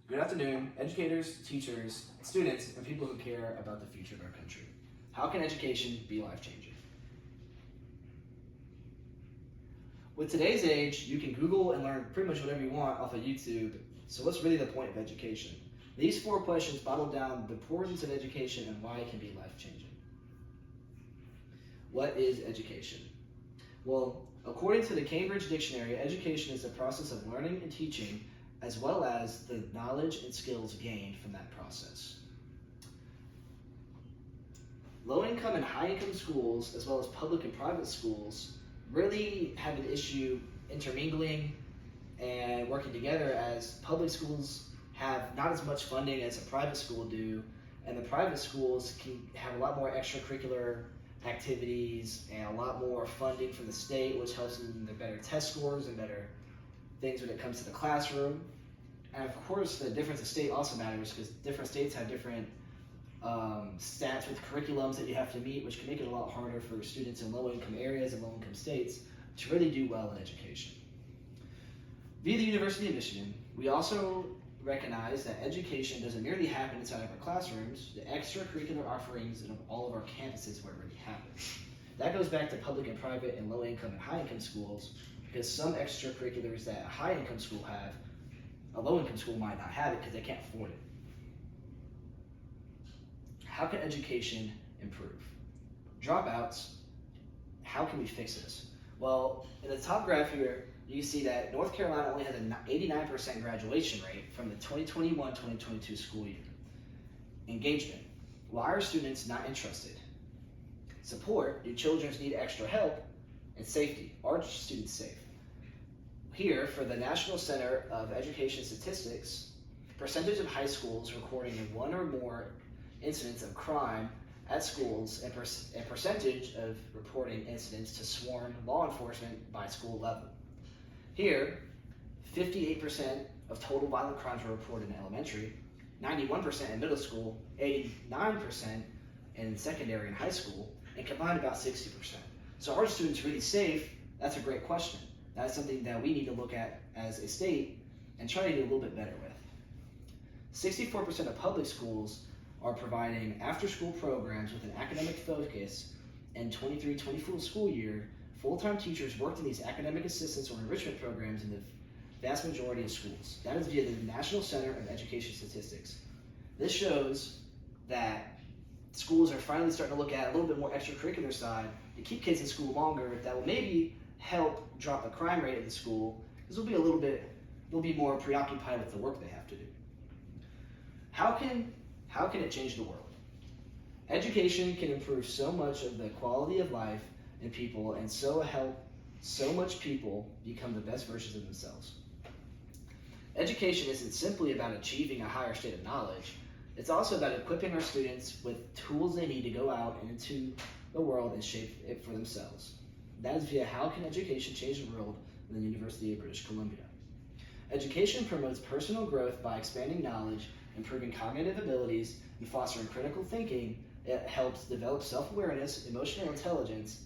Good afternoon, educators, teachers, students, and people who care about the future of our country. How can education be life-changing? With today's age, you can Google and learn pretty much whatever you want off of YouTube, so what's really the point of education? These 4 questions bottle down the importance of education and why it can be life-changing. What is education? Well, according to the Cambridge Dictionary, education is the process of learning and teaching as well as the knowledge and skills gained from that process. Low-income and high-income schools, as well as public and private schools, really have an issue intermingling and working together, as public schools have not as much funding as a private school do, and the private schools can have a lot more extracurricular activities and a lot more funding from the state, which helps in their better test scores and better things when it comes to the classroom. And of course, the difference of state also matters, because different states have different stats with curriculums that you have to meet, which can make it a lot harder for students in low-income areas and low-income states to really do well in education. Via the University of Michigan, we also recognize that education doesn't merely happen inside of our classrooms. The extracurricular offerings of all of our campuses where it really happens. That goes back to public and private and low-income and high-income schools, because some extracurriculars that a high-income school have, a low-income school might not have it because they can't afford it. How can education improve? Dropouts, how can we fix this? Well, in the top graph here, you see that North Carolina only has an 89% graduation rate from the 2021-2022 school year. Engagement, why are students not interested? Support, do children need extra help? And safety, are students safe? Here, for the National Center of Education Statistics, percentage of high schools recording one or more incidents of crime at schools and percentage of reporting incidents to sworn law enforcement by school level. Here, 58% of total violent crimes were reported in elementary, 91% in middle school, 89% in secondary and high school, and combined about 60%. So are students really safe? That's a great question. That's something that we need to look at as a state and try to do a little bit better with. 64% of public schools are providing after-school programs with an academic focus. In 23-24 school year, full-time teachers worked in these academic assistance or enrichment programs in the vast majority of schools. That is via the National Center of Education Statistics. This shows that schools are finally starting to look at a little bit more extracurricular side to keep kids in school longer. That will maybe help drop the crime rate of the school, because they'll be more preoccupied with the work they have to do. How can it change the world? Education can improve so much of the quality of life in people, and so help so much people become the best versions of themselves. Education isn't simply about achieving a higher state of knowledge. It's also about equipping our students with tools they need to go out into the world and shape it for themselves. That is via How Can Education Change the World in the University of British Columbia. Education promotes personal growth by expanding knowledge, improving cognitive abilities, and fostering critical thinking. It helps develop self-awareness, emotional intelligence,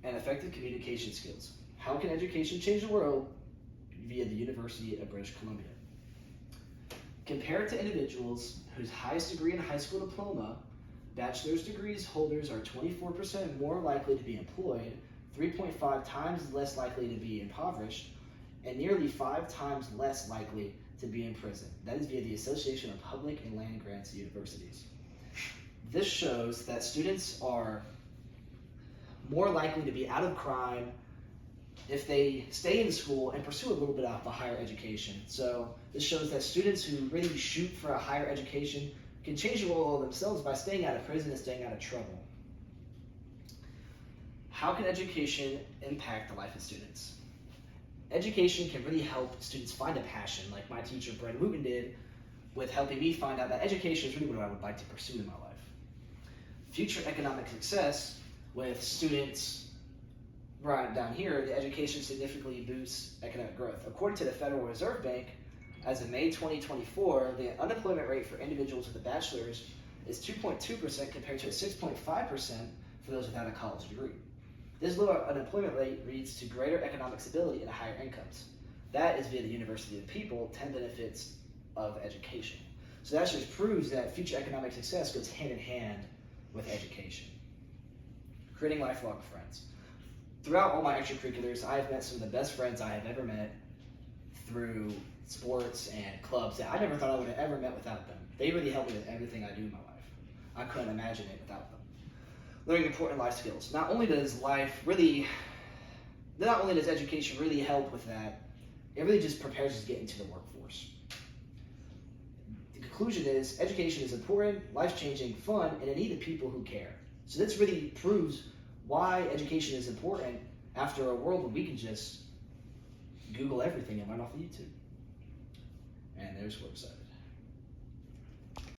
and effective communication skills. How can education change the world? Via the University of British Columbia. Compared to individuals whose highest degree in high school diploma, bachelor's degrees holders are 24% more likely to be employed, 3.5 times less likely to be impoverished, and nearly 5 times less likely to be in prison. That is via the Association of Public and Land Grants Universities. This shows that students are more likely to be out of crime if they stay in school and pursue a little bit of a higher education. So this shows that students who really shoot for a higher education can change the world themselves by staying out of prison and staying out of trouble. How can education impact the life of students? Education can really help students find a passion, like my teacher, Brent Wooten, did with helping me find out that education is really what I would like to pursue in my life. Future economic success with students right down here, the education significantly boosts economic growth. According to the Federal Reserve Bank, as of May 2024, the unemployment rate for individuals with a bachelor's is 2.2% compared to 6.5% for those without a college degree. This lower unemployment rate leads to greater economic stability and higher incomes. That is via the University of the People, 10 benefits of education. So that just proves that future economic success goes hand in hand with education. Creating lifelong friends. Throughout all my extracurriculars, I have met some of the best friends I have ever met through sports and clubs that I never thought I would have ever met without them. They really help me with everything I do in my life. I couldn't imagine it without them. Learning important life skills. Not only does education really help with that, it really just prepares us to get into the workforce. The conclusion is education is important, life-changing, fun, and it needed people who care. So this really proves why education is important after a world where we can just Google everything and learn off of YouTube. And there's where we're at.